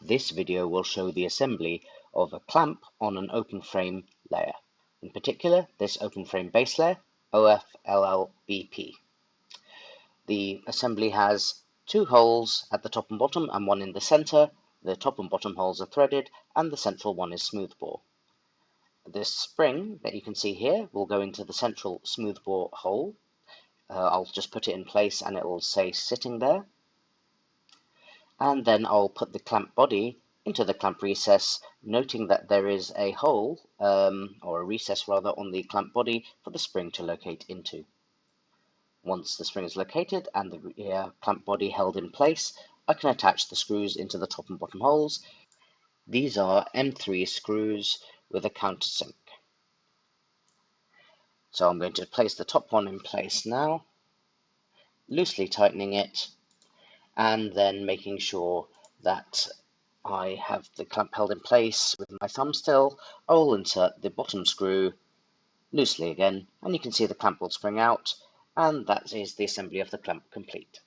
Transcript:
This video will show the assembly of a clamp on an openFrame layer. In particular, this openFrame base layer, OFLLBP. The assembly has two holes at the top and bottom and one in the center. The top and bottom holes are threaded and the central one is smooth bore. This spring that you can see here will go into the central smooth bore hole. I'll just put it in place and it will say sitting there. And then I'll put the clamp body into the clamp recess, noting that there is a hole, or a recess rather, on the clamp body for the spring to locate into. Once the spring is located and the clamp body held in place, I can attach the screws into the top and bottom holes. These are M3 screws with a countersink. So I'm going to place the top one in place now, loosely tightening it, and then making sure that I have the clamp held in place with my thumb still. I will insert the bottom screw loosely again, and you can see the clamp will spring out, and that is the assembly of the clamp complete.